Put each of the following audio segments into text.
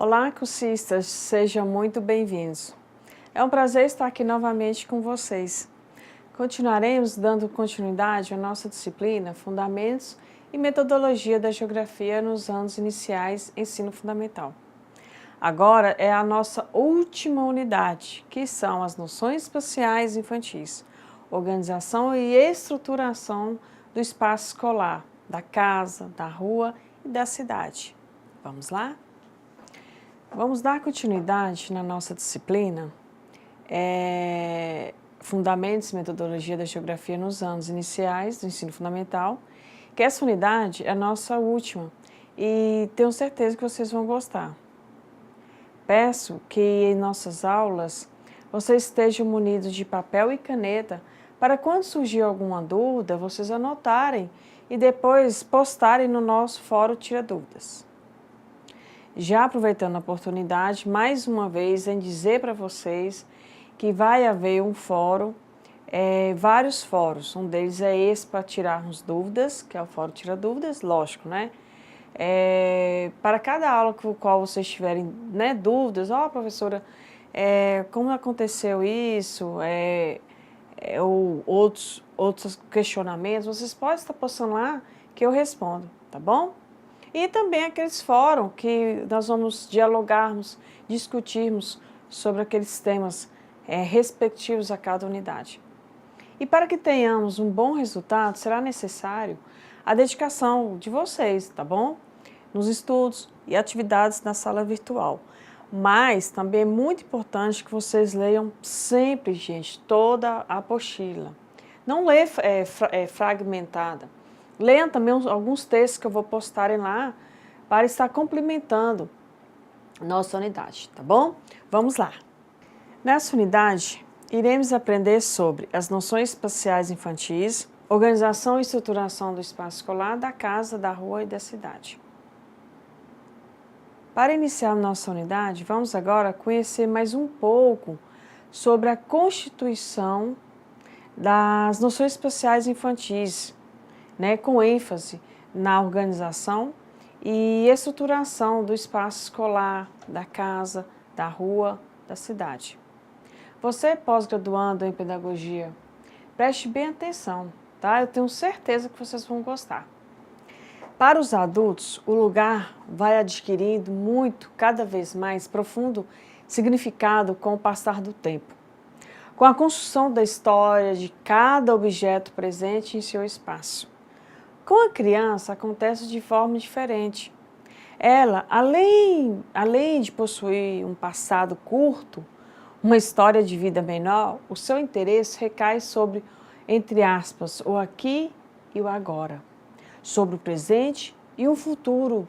Olá, cursistas, sejam muito bem-vindos. É um prazer estar aqui novamente com vocês. Continuaremos dando continuidade à nossa disciplina Fundamentos e Metodologia da Geografia nos anos iniciais Ensino Fundamental. Agora é a nossa última unidade, que são as noções espaciais infantis, organização e estruturação do espaço escolar, da casa, da rua e da cidade. Vamos lá? Vamos dar continuidade na nossa disciplina Fundamentos e Metodologia da Geografia nos anos iniciais do ensino fundamental, que essa unidade é a nossa última e tenho certeza que vocês vão gostar. Peço que em nossas aulas vocês estejam munidos de papel e caneta para quando surgir alguma dúvida, vocês anotarem e depois postarem no nosso fórum Tira Dúvidas. Já aproveitando a oportunidade, mais uma vez, em dizer para vocês que vai haver um fórum, vários fóruns. Um deles é esse para tirarmos dúvidas, que é o Fórum Tira Dúvidas, lógico, né? Para cada aula com qual vocês tiverem dúvidas, professora, como aconteceu isso, ou outros questionamentos, vocês podem estar postando lá que eu respondo, tá bom? E também aqueles fóruns que nós vamos dialogarmos, discutirmos sobre aqueles temas respectivos a cada unidade. E para que tenhamos um bom resultado, será necessário a dedicação de vocês, tá bom? Nos estudos e atividades na sala virtual. Mas também é muito importante que vocês leiam sempre, gente, toda a apostila. Não lê fragmentada. Leiam também alguns textos que eu vou postarem lá para estar complementando nossa unidade, tá bom? Vamos lá. Nessa unidade, iremos aprender sobre as noções espaciais infantis, organização e estruturação do espaço escolar, da casa, da rua e da cidade. Para iniciar nossa unidade, vamos agora conhecer mais um pouco sobre a constituição das noções espaciais infantis, com ênfase na organização e estruturação do espaço escolar, da casa, da rua, da cidade. Você, pós-graduando em pedagogia, preste bem atenção, tá? Eu tenho certeza que vocês vão gostar. Para os adultos, o lugar vai adquirindo cada vez mais profundo significado com o passar do tempo, com a construção da história de cada objeto presente em seu espaço. Com a criança, acontece de forma diferente. Ela, além de possuir um passado curto, uma história de vida menor, o seu interesse recai sobre, entre aspas, o aqui e o agora, sobre o presente e o futuro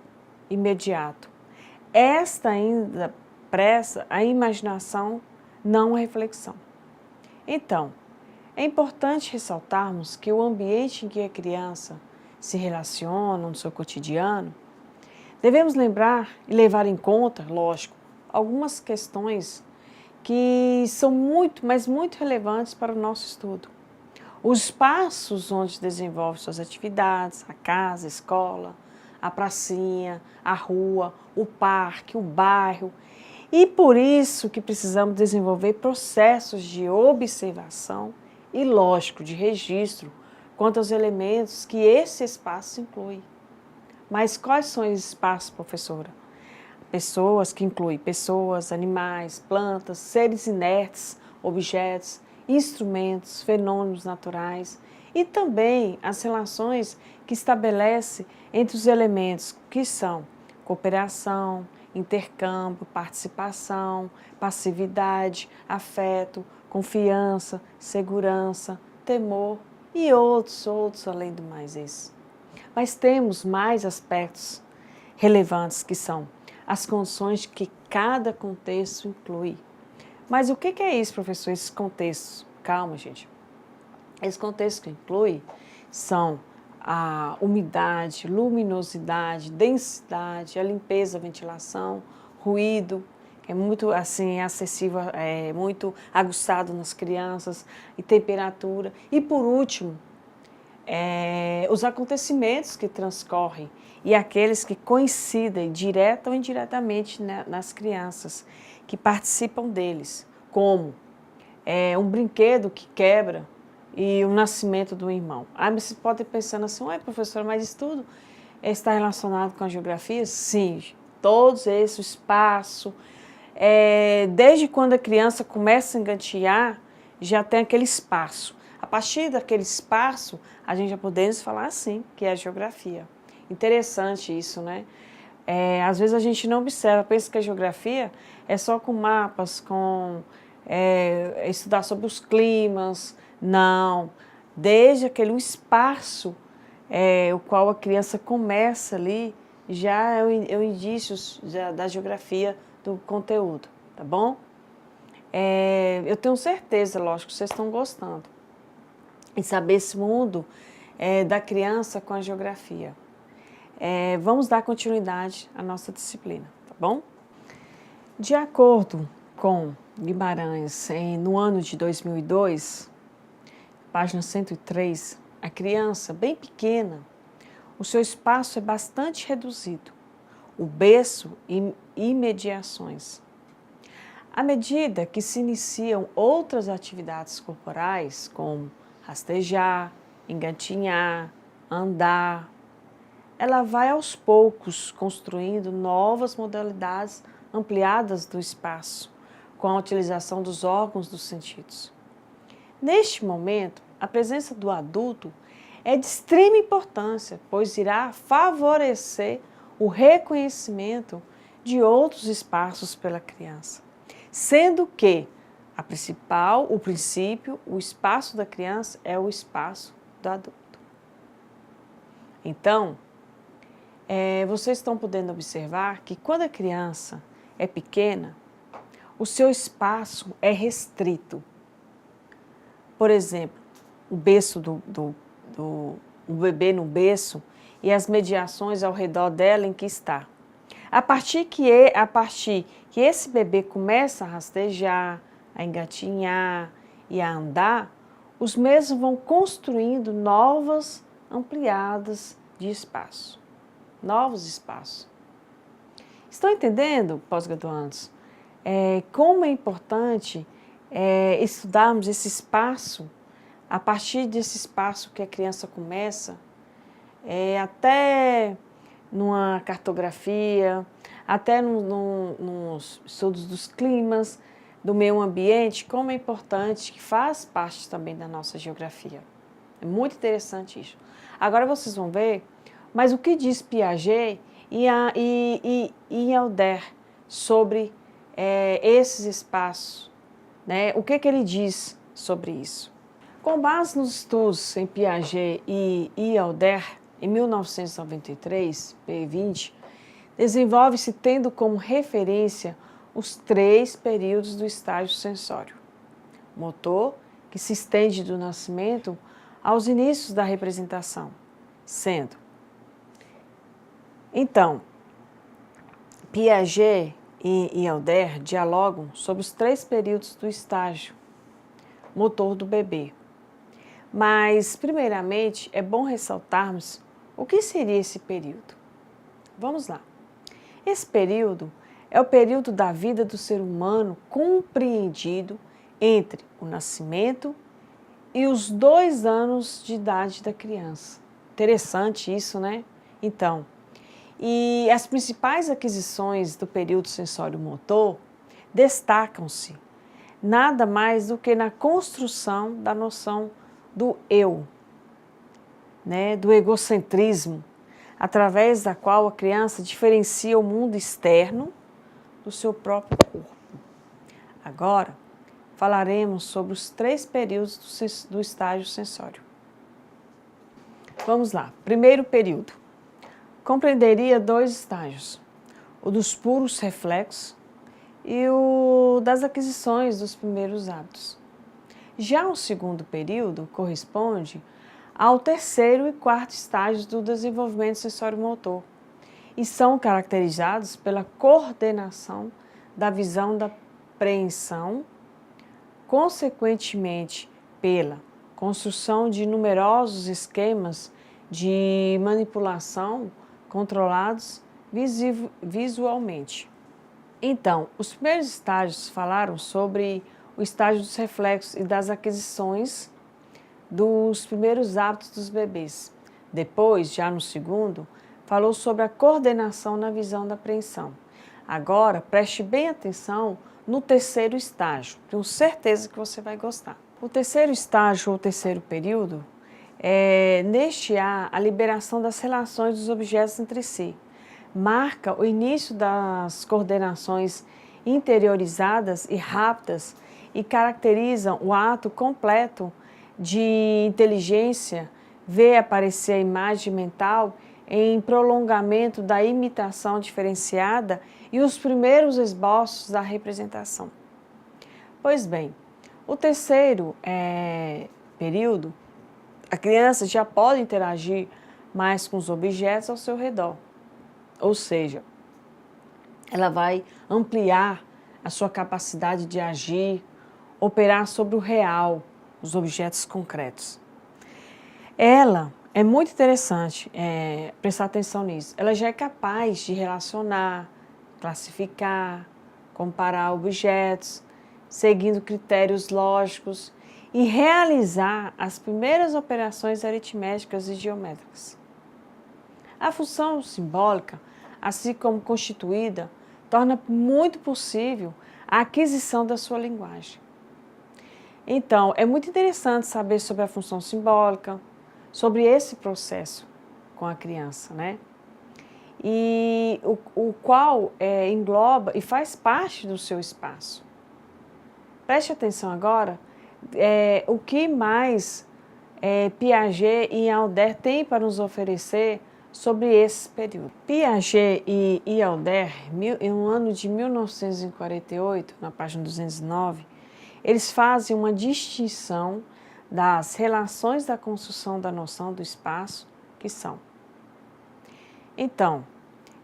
imediato. Esta ainda pressa a imaginação, não a reflexão. Então, é importante ressaltarmos que o ambiente em que a criança se relacionam no seu cotidiano, devemos lembrar e levar em conta, lógico, algumas questões que são muito relevantes para o nosso estudo. Os espaços onde desenvolve suas atividades, a casa, a escola, a pracinha, a rua, o parque, o bairro. E por isso que precisamos desenvolver processos de observação e, lógico, de registro quanto aos elementos que esse espaço inclui. Mas quais são esses espaços, professora? Pessoas que incluem pessoas, animais, plantas, seres inertes, objetos, instrumentos, fenômenos naturais e também as relações que estabelece entre os elementos que são cooperação, intercâmbio, participação, passividade, afeto, confiança, segurança, temor e outros além do mais isso. Mas temos mais aspectos relevantes que são as condições que cada contexto inclui. Mas o que é isso, professor, esses contextos? Calma, gente. Esses contextos que inclui são a umidade, luminosidade, densidade, a limpeza, a ventilação, ruído, que é muito acessível, muito aguçado nas crianças, e temperatura. E por último, os acontecimentos que transcorrem e aqueles que coincidem direta ou indiretamente nas crianças que participam deles, como um brinquedo que quebra e o nascimento do irmão. Aí você pode ir pensando assim, ué, professora, mas isso tudo está relacionado com a geografia? Sim, todos esses, o espaço, desde quando a criança começa a engatear, já tem aquele espaço. A partir daquele espaço, a gente já podemos falar assim, que é a geografia. Interessante isso, né? Às vezes a gente não observa, pensa que a geografia é só com mapas, com estudar sobre os climas. Não, desde aquele espaço o qual a criança começa ali, já é o indício da geografia do conteúdo, tá bom? Eu tenho certeza, lógico, que vocês estão gostando em saber esse mundo da criança com a geografia. Vamos dar continuidade à nossa disciplina, tá bom? De acordo com Guimarães, no ano de 2002, página 103, a criança bem pequena, o seu espaço é bastante reduzido, o berço e imediações. À medida que se iniciam outras atividades corporais, como rastejar, engatinhar, andar, ela vai aos poucos construindo novas modalidades ampliadas do espaço, com a utilização dos órgãos dos sentidos. Neste momento, a presença do adulto é de extrema importância, pois irá favorecer o reconhecimento de outros espaços pela criança, sendo que o espaço da criança é o espaço do adulto. Então, vocês estão podendo observar que quando a criança é pequena, o seu espaço é restrito. Por exemplo, o berço o bebê no berço e as mediações ao redor dela em que está. A partir que esse bebê começa a rastejar, a engatinhar e a andar, os mesmos vão construindo novas ampliadas de espaço. Novos espaços. Estão entendendo, pós-graduandos? Como é importante estudarmos esse espaço, a partir desse espaço que a criança começa, até numa cartografia, até nos estudos dos climas, do meio ambiente, como é importante, que faz parte também da nossa geografia. É muito interessante isso. Agora vocês vão ver, mas o que diz Piaget e Alder sobre esses espaços, né? O que ele diz sobre isso? Com base nos estudos em Piaget e Alder, em 1993, P20, desenvolve-se tendo como referência os 3 períodos do estágio sensório. Motor, que se estende do nascimento aos inícios da representação, sendo. Então, Piaget e Alder dialogam sobre os 3 períodos do estágio motor do bebê. Mas, primeiramente, é bom ressaltarmos o que seria esse período. Vamos lá. Esse período é o período da vida do ser humano compreendido entre o nascimento e os 2 anos de idade da criança. Interessante isso, né? Então, e as principais aquisições do período sensório-motor destacam-se nada mais do que na construção da noção do eu, né? Do egocentrismo, através da qual a criança diferencia o mundo externo do seu próprio corpo. Agora, falaremos sobre os 3 períodos do estágio sensório. Vamos lá. Primeiro período. Compreenderia 2 estágios, o dos puros reflexos e o das aquisições dos primeiros hábitos. Já o segundo período corresponde ao 3º e 4º estágios do desenvolvimento sensório-motor e são caracterizados pela coordenação da visão da apreensão, consequentemente pela construção de numerosos esquemas de manipulação controlados visualmente. Então, os primeiros estágios falaram sobre o estágio dos reflexos e das aquisições dos primeiros hábitos dos bebês. Depois, já no segundo, falou sobre a coordenação na visão da apreensão. Agora, preste bem atenção no terceiro estágio, tenho certeza que você vai gostar. O terceiro estágio ou terceiro período neste há a liberação das relações dos objetos entre si. Marca o início das coordenações interiorizadas e rápidas e caracterizam o ato completo de inteligência, vê aparecer a imagem mental em prolongamento da imitação diferenciada e os primeiros esboços da representação. Pois bem, o terceiro período, a criança já pode interagir mais com os objetos ao seu redor. Ou seja, ela vai ampliar a sua capacidade de agir, operar sobre o real, os objetos concretos. Ela é muito interessante prestar atenção nisso. Ela já é capaz de relacionar, classificar, comparar objetos, seguindo critérios lógicos e realizar as primeiras operações aritméticas e geométricas. A função simbólica, assim como constituída, torna muito possível a aquisição da sua linguagem. Então, é muito interessante saber sobre a função simbólica, sobre esse processo com a criança, né? E o qual engloba e faz parte do seu espaço. Preste atenção agora, o que mais Piaget e Alder têm para nos oferecer sobre esse período. Piaget e Alder, no ano de 1948, na página 209, eles fazem uma distinção das relações da construção da noção do espaço, que são. Então,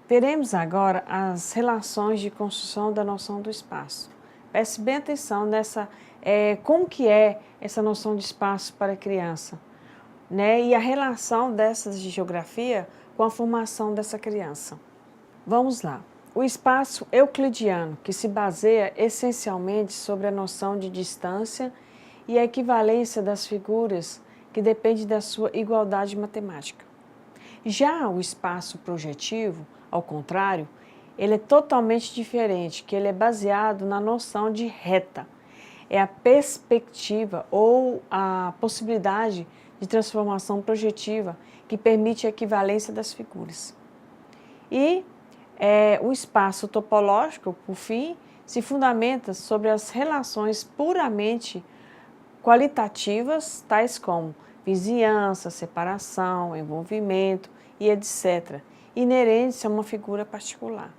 veremos agora as relações de construção da noção do espaço. Preste bem atenção nessa, como que é essa noção de espaço para a criança, né? E a relação dessas de geografia com a formação dessa criança. Vamos lá. O espaço euclidiano, que se baseia essencialmente sobre a noção de distância e a equivalência das figuras, que depende da sua igualdade matemática. Já o espaço projetivo, ao contrário, ele é totalmente diferente, que ele é baseado na noção de reta. É a perspectiva ou a possibilidade de transformação projetiva que permite a equivalência das figuras. E o espaço topológico, por fim, se fundamenta sobre as relações puramente qualitativas, tais como vizinhança, separação, envolvimento e etc., inerentes a uma figura particular.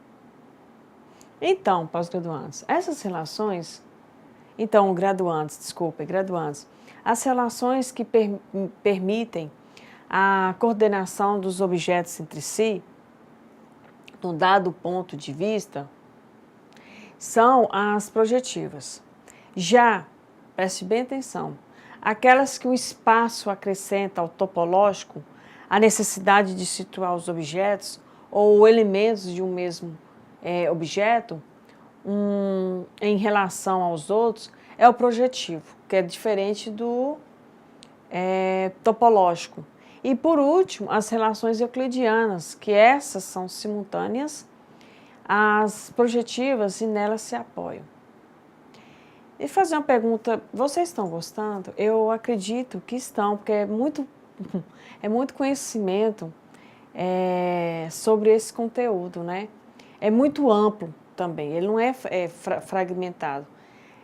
Então, pós-graduandos, essas relações, graduantes, as relações que permitem a coordenação dos objetos entre si, num dado ponto de vista, são as projetivas. Já, preste bem atenção, aquelas que o espaço acrescenta ao topológico, a necessidade de situar os objetos ou elementos de um mesmo objeto em relação aos outros, é o projetivo, que é diferente do topológico. E, por último, as relações euclidianas, que essas são simultâneas às projetivas e nelas se apoiam. E fazer uma pergunta, vocês estão gostando? Eu acredito que estão, porque é muito conhecimento sobre esse conteúdo, né? É muito amplo também, ele não é fragmentado.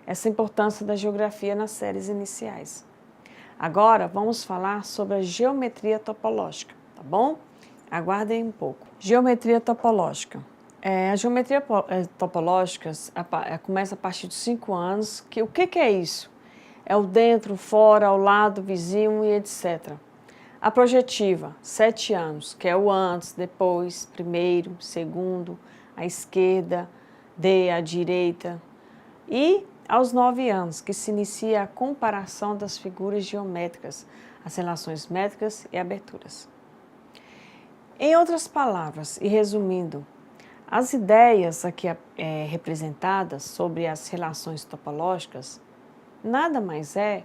Essa importância da geografia nas séries iniciais. Agora, vamos falar sobre a geometria topológica, tá bom? Aguardem um pouco. Geometria topológica. A geometria topológica começa a partir dos 5 anos. O que é isso? É o dentro, fora, ao lado, vizinho e etc. A projetiva, 7 anos, que é o antes, depois, primeiro, segundo, à esquerda, à direita. E aos 9 anos, que se inicia a comparação das figuras geométricas, as relações métricas e aberturas. Em outras palavras, e resumindo, as ideias aqui representadas sobre as relações topológicas nada mais é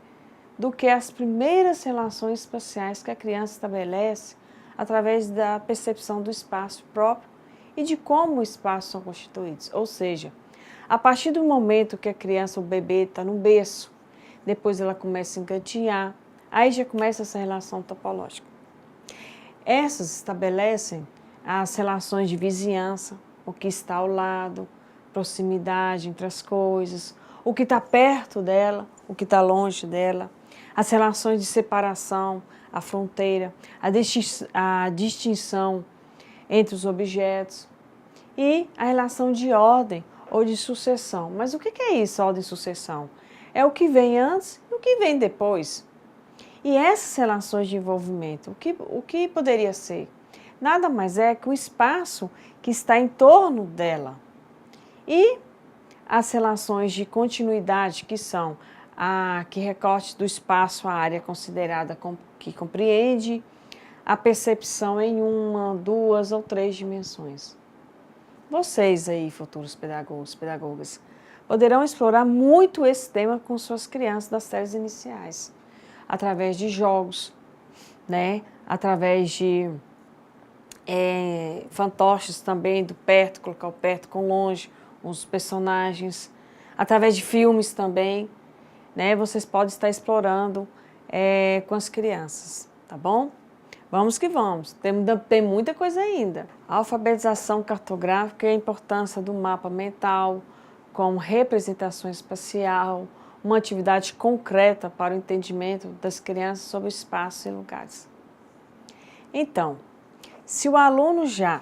do que as primeiras relações espaciais que a criança estabelece através da percepção do espaço próprio e de como os espaços são constituídos. Ou seja, a partir do momento que a criança, o bebê, está no berço, depois ela começa a engatinhar, aí já começa essa relação topológica. Essas estabelecem as relações de vizinhança, o que está ao lado, proximidade entre as coisas, o que está perto dela, o que está longe dela, as relações de separação, a fronteira, a distinção entre os objetos e a relação de ordem ou de sucessão. Mas o que é isso, ordem e sucessão? É o que vem antes e o que vem depois. E essas relações de envolvimento, o que poderia ser? Nada mais é que o espaço que está em torno dela. E as relações de continuidade, que são que recorte do espaço a área considerada que compreende a percepção em 1, 2 ou 3 dimensões. Vocês aí, futuros pedagogos, pedagogas, poderão explorar muito esse tema com suas crianças das séries iniciais, através de jogos, né? Através de fantoches também, do perto, colocar o perto com longe, os personagens, através de filmes também, né? Vocês podem estar explorando com as crianças, tá bom? Vamos que vamos, tem muita coisa ainda. A alfabetização cartográfica e a importância do mapa mental, com representação espacial, uma atividade concreta para o entendimento das crianças sobre espaços e lugares. Então, se o aluno já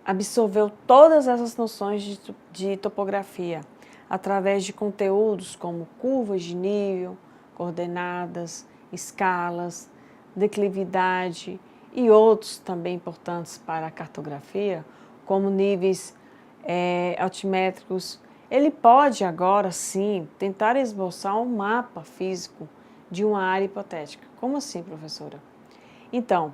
absorveu todas essas noções de topografia através de conteúdos como curvas de nível, coordenadas, escalas, declividade e outros também importantes para a cartografia, como níveis altimétricos, ele pode agora sim tentar esboçar um mapa físico de uma área hipotética. Como assim, professora? Então,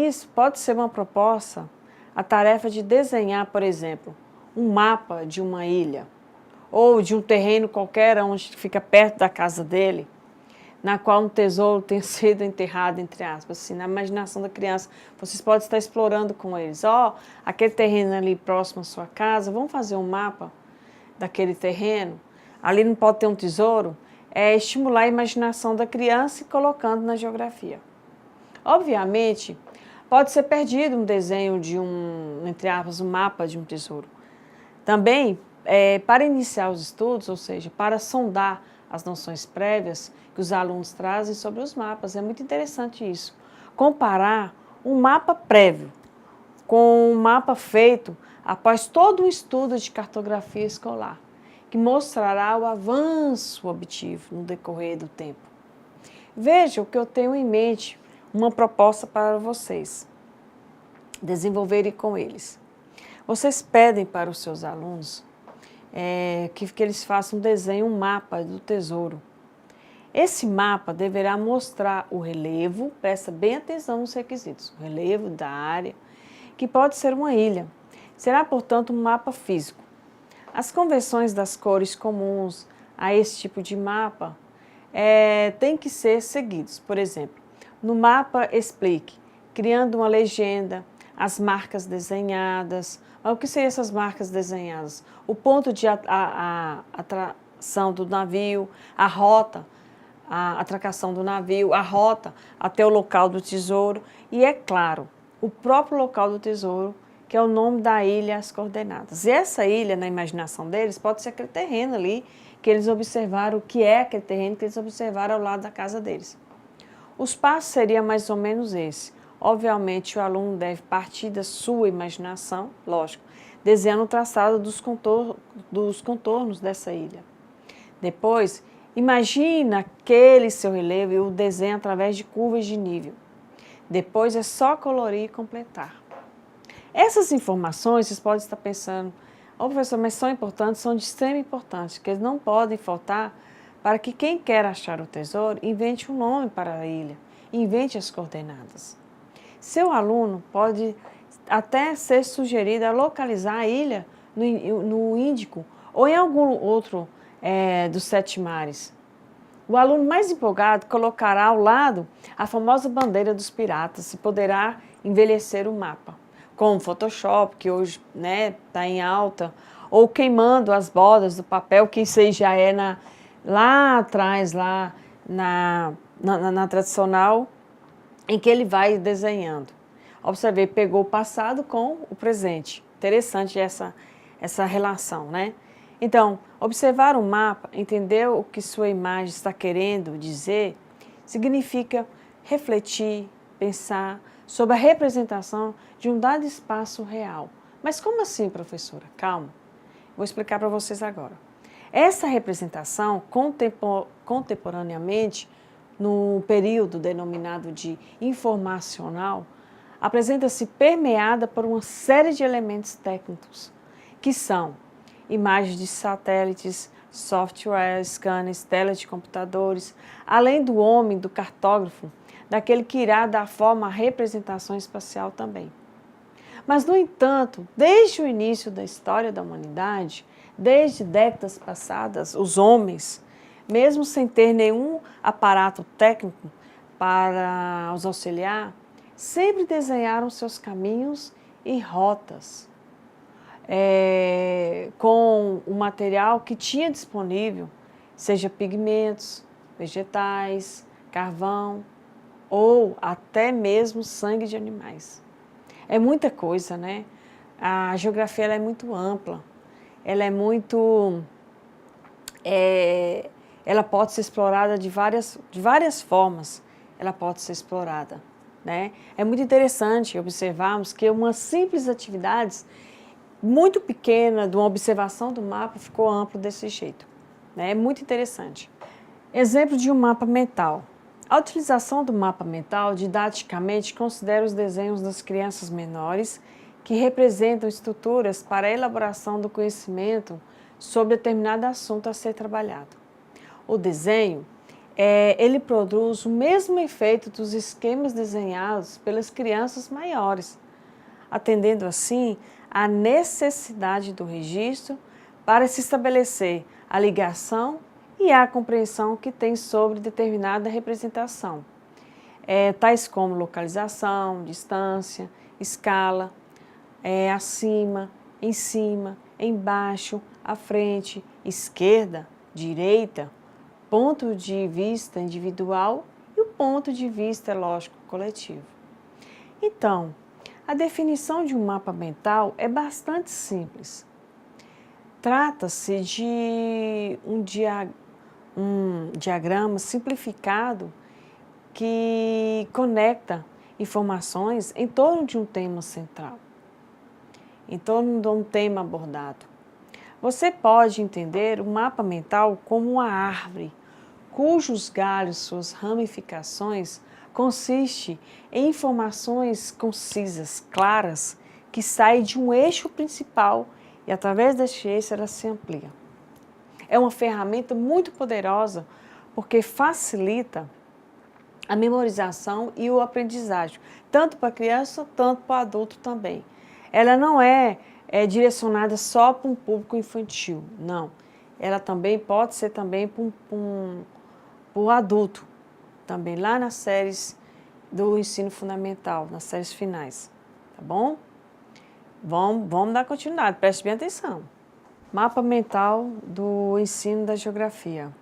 isso pode ser uma proposta, a tarefa de desenhar, por exemplo, um mapa de uma ilha ou de um terreno qualquer onde fica perto da casa dele, na qual um tesouro tenha sido enterrado, entre aspas, assim, na imaginação da criança. Vocês podem estar explorando com eles. Aquele terreno ali próximo à sua casa, vamos fazer um mapa daquele terreno? Ali não pode ter um tesouro? É estimular a imaginação da criança e colocando na geografia. Obviamente, pode ser perdido um desenho de entre aspas, um mapa de um tesouro. Também, para iniciar os estudos, ou seja, para sondar as noções prévias que os alunos trazem sobre os mapas, é muito interessante isso. Comparar um mapa prévio com um mapa feito após todo um estudo de cartografia escolar, que mostrará o avanço obtido no decorrer do tempo. Veja o que eu tenho em mente, uma proposta para vocês desenvolverem com eles. Vocês pedem para os seus alunos que eles façam um desenho, um mapa do tesouro. Esse mapa deverá mostrar o relevo, presta bem atenção nos requisitos, o relevo da área, que pode ser uma ilha. Será, portanto, um mapa físico. As convenções das cores comuns a esse tipo de mapa têm que ser seguidos. Por exemplo, no mapa explique, criando uma legenda, as marcas desenhadas. O que seriam essas marcas desenhadas? O ponto de atração do navio, a rota, a atracação do navio, a rota até o local do tesouro e, é claro, o próprio local do tesouro, que é o nome da ilha, as coordenadas. E essa ilha, na imaginação deles, pode ser aquele terreno ali que eles observaram, o que é aquele terreno que eles observaram ao lado da casa deles. Os passos seriam mais ou menos esse. Obviamente, o aluno deve partir da sua imaginação, lógico, desenhando o traçado dos contornos dessa ilha. Depois, imagina aquele seu relevo e o desenha através de curvas de nível. Depois é só colorir e completar. Essas informações, vocês podem estar pensando, Ô, professor, mas são importantes, são de extrema importância, que eles não podem faltar para que quem quer achar o tesouro invente um nome para a ilha, invente as coordenadas. Seu aluno pode até ser sugerido a localizar a ilha no Índico ou em algum outro dos 7 mares. O aluno mais empolgado colocará ao lado a famosa bandeira dos piratas e poderá envelhecer o mapa, com o Photoshop, que hoje está em alta, ou queimando as bordas do papel, que isso aí já é lá atrás, lá na tradicional, em que ele vai desenhando. Observe, pegou o passado com o presente. Interessante essa relação, né? Então, observar o mapa, entender o que sua imagem está querendo dizer, significa refletir, pensar sobre a representação de um dado espaço real. Mas como assim, professora? Calma, vou explicar para vocês agora. Essa representação, contemporaneamente, no período denominado de informacional, apresenta-se permeada por uma série de elementos técnicos, que são imagens de satélites, software, scanners, telas de computadores, além do homem, do cartógrafo, daquele que irá dar forma à representação espacial também. Mas, no entanto, desde o início da história da humanidade, desde décadas passadas, os homens, mesmo sem ter nenhum aparato técnico para os auxiliar, sempre desenharam seus caminhos e rotas com o material que tinha disponível, seja pigmentos, vegetais, carvão ou até mesmo sangue de animais. É muita coisa, né? A geografia ela é muito ampla, ela é muito... ela pode ser explorada de várias formas, ela pode ser explorada, né? É muito interessante observarmos que uma simples atividade muito pequena de uma observação do mapa ficou amplo desse jeito, né? É muito interessante. Exemplo de um mapa mental. A utilização do mapa mental didaticamente considera os desenhos das crianças menores que representam estruturas para a elaboração do conhecimento sobre determinado assunto a ser trabalhado. O desenho, ele produz o mesmo efeito dos esquemas desenhados pelas crianças maiores, atendendo assim à necessidade do registro para se estabelecer a ligação e a compreensão que tem sobre determinada representação, tais como localização, distância, escala, acima, em cima, embaixo, à frente, esquerda, direita, ponto de vista individual e o ponto de vista, lógico, coletivo. Então, a definição de um mapa mental é bastante simples. Trata-se de um diagrama simplificado que conecta informações em torno de um tema central, em torno de um tema abordado. Você pode entender o mapa mental como uma árvore, cujos galhos, suas ramificações, consiste em informações concisas, claras, que saem de um eixo principal e através deste eixo ela se amplia. É uma ferramenta muito poderosa porque facilita a memorização e o aprendizagem, tanto para a criança, tanto para o adulto também. Ela não é direcionada só para um público infantil, não. Ela também pode ser também para o adulto, também lá nas séries do ensino fundamental, nas séries finais, tá bom? Vamos dar continuidade, preste bem atenção. Mapa mental do ensino da geografia.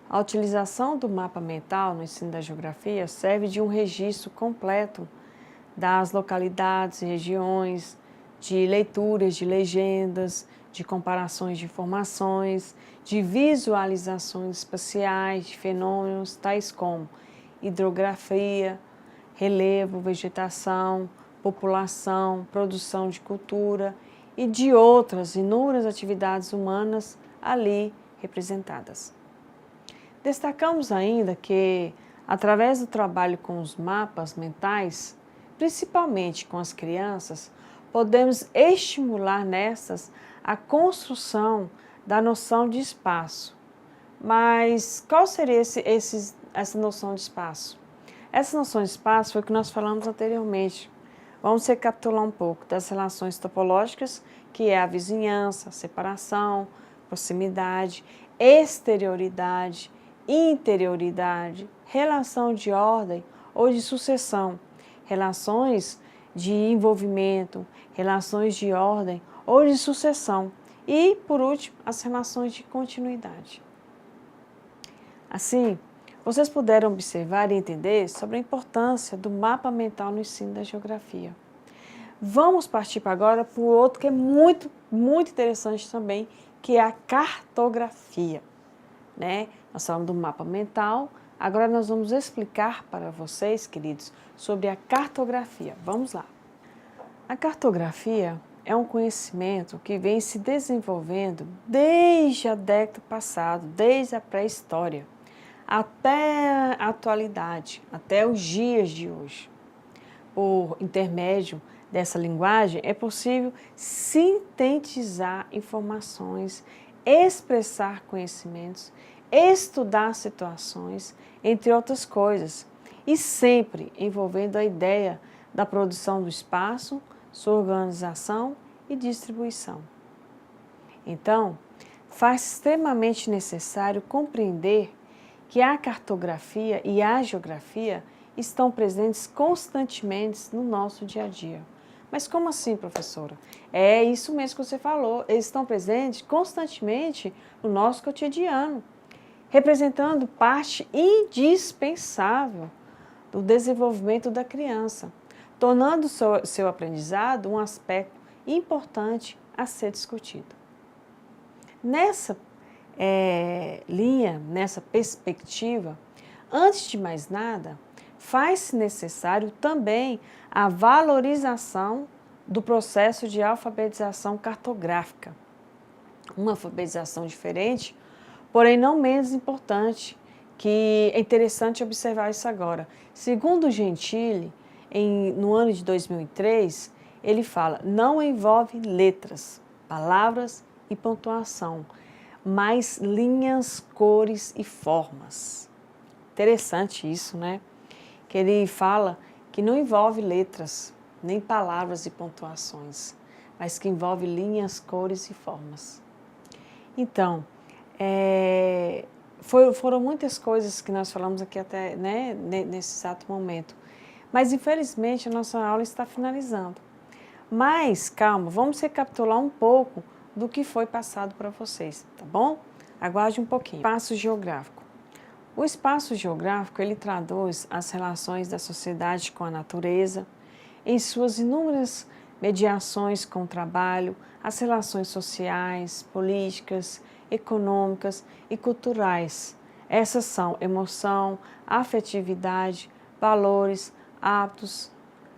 A utilização do mapa mental no ensino da geografia serve de um registro completo das localidades e regiões, de leituras de legendas, de comparações de informações, de visualizações espaciais de fenômenos tais como hidrografia, relevo, vegetação, população, produção de cultura e de outras inúmeras atividades humanas ali representadas. Destacamos ainda que, através do trabalho com os mapas mentais, principalmente com as crianças, podemos estimular nessas a construção da noção de espaço. Mas qual seria essa noção de espaço? Essa noção de espaço foi o que nós falamos anteriormente. Vamos recapitular um pouco das relações topológicas, que é a vizinhança, a separação, proximidade, exterioridade, interioridade, relação de ordem ou de sucessão, relações de envolvimento, relações de ordem ou de sucessão e, por último, as relações de continuidade. Assim, vocês puderam observar e entender sobre a importância do mapa mental no ensino da geografia. Vamos partir para agora para o outro que é muito interessante também, que é a cartografia, né? Nós falamos do mapa mental, agora nós vamos explicar para vocês, queridos, sobre a cartografia. Vamos lá. A cartografia é um conhecimento que vem se desenvolvendo desde a década passada, desde a pré-história, até a atualidade, até os dias de hoje. Por intermédio dessa linguagem, é possível sintetizar informações, expressar conhecimentos, estudar situações, entre outras coisas, e sempre envolvendo a ideia da produção do espaço, sua organização e distribuição. Então, faz extremamente necessário compreender que a cartografia e a geografia estão presentes constantemente no nosso dia a dia. Mas como assim, professora? É isso mesmo que você falou, eles estão presentes constantemente no nosso cotidiano, representando parte indispensável do desenvolvimento da criança, tornando seu aprendizado um aspecto importante a ser discutido. Nessa linha, nessa perspectiva, antes de mais nada, faz-se necessário também a valorização do processo de alfabetização cartográfica. Uma alfabetização diferente, porém não menos importante, que é interessante observar isso agora. Segundo Gentili, no ano de 2003, ele fala, não envolve letras, palavras e pontuação, mas linhas, cores e formas. Interessante isso, né? Que ele fala que não envolve letras, nem palavras e pontuações, mas que envolve linhas, cores e formas. Então, foram muitas coisas que nós falamos aqui até, né, nesse exato momento. Mas, infelizmente, a nossa aula está finalizando. Mas, calma, vamos recapitular um pouco do que foi passado para vocês, tá bom? Aguarde um pouquinho. Espaço geográfico. O espaço geográfico, ele traduz as relações da sociedade com a natureza, em suas inúmeras mediações com o trabalho, as relações sociais, políticas, econômicas e culturais. Essas são emoção, afetividade, valores, hábitos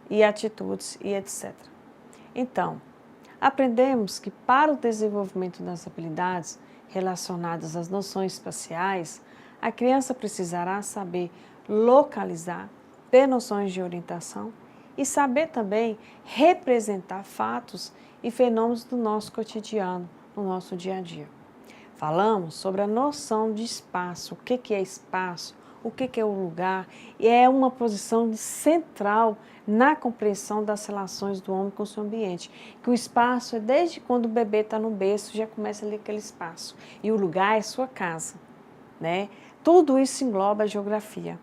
e atitudes e etc. Então, aprendemos que para o desenvolvimento das habilidades relacionadas às noções espaciais, a criança precisará saber localizar, ter noções de orientação e saber também representar fatos e fenômenos do nosso cotidiano, no nosso dia a dia. Falamos sobre a noção de espaço, o que é espaço, o que é o lugar, e é uma posição central na compreensão das relações do homem com o seu ambiente. Que o espaço é desde quando o bebê está no berço, já começa ali aquele espaço, e o lugar é sua casa, né? Tudo isso engloba a geografia.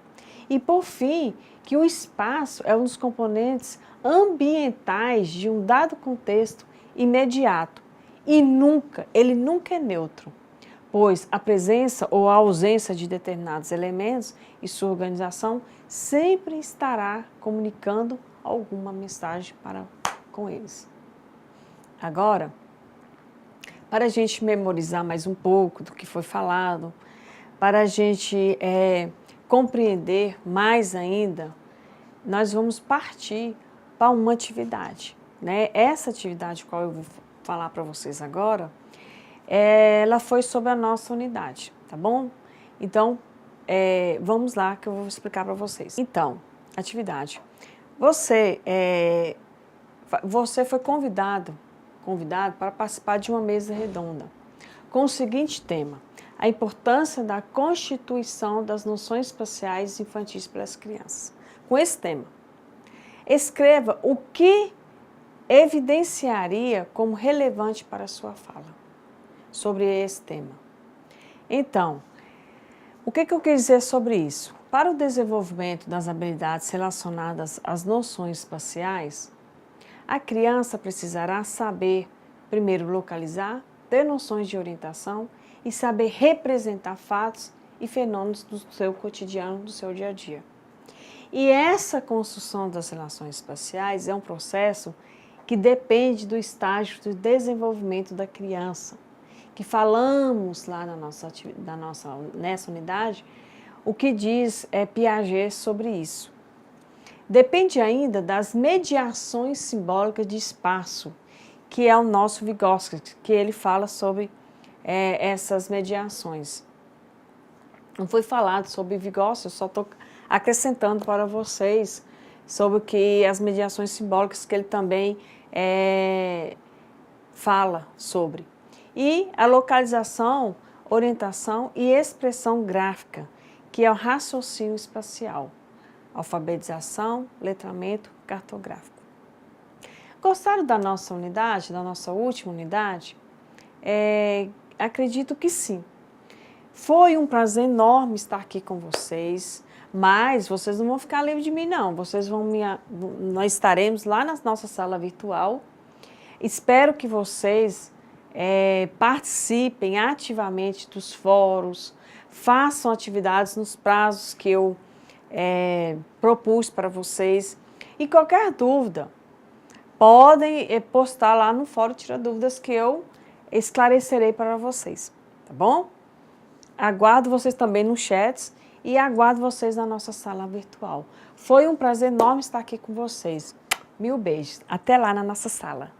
E, por fim, que o espaço é um dos componentes ambientais de um dado contexto imediato. E ele nunca é neutro, pois a presença ou a ausência de determinados elementos e sua organização sempre estará comunicando alguma mensagem com eles. Agora, para a gente memorizar mais um pouco do que foi falado, para a gente compreender mais ainda, nós vamos partir para uma atividade, né? Essa atividade qual eu vou falar para vocês agora, ela foi sobre a nossa unidade, tá bom? Então, vamos lá que eu vou explicar para vocês. Então, atividade. Você você foi convidado para participar de uma mesa redonda com o seguinte tema: a importância da constituição das noções espaciais infantis para as crianças. Com esse tema, escreva o que evidenciaria como relevante para a sua fala sobre esse tema. Então, o que eu quis dizer sobre isso? Para o desenvolvimento das habilidades relacionadas às noções espaciais, a criança precisará saber, primeiro, localizar, ter noções de orientação e saber representar fatos e fenômenos do seu cotidiano, do seu dia a dia. E essa construção das relações espaciais é um processo que depende do estágio de desenvolvimento da criança, que falamos lá nessa unidade, o que diz Piaget sobre isso. Depende ainda das mediações simbólicas de espaço, que é o nosso Vygotsky, que ele fala sobre essas mediações. Não foi falado sobre Vygotsky, eu só estou acrescentando para vocês sobre o que as mediações simbólicas que ele também fala sobre. E a localização, orientação e expressão gráfica, que é o raciocínio espacial, alfabetização, letramento cartográfico. Gostaram da nossa unidade, da nossa última unidade? Acredito que sim. Foi um prazer enorme estar aqui com vocês, mas vocês não vão ficar livres de mim, não. Nós estaremos lá na nossa sala virtual. Espero que vocês participem ativamente dos fóruns, façam atividades nos prazos que eu propus para vocês. E qualquer dúvida, podem postar lá no Fórum Tira Dúvidas que eu esclarecerei para vocês, tá bom? Aguardo vocês também nos chats e aguardo vocês na nossa sala virtual. Foi um prazer enorme estar aqui com vocês. Mil beijos. Até lá na nossa sala.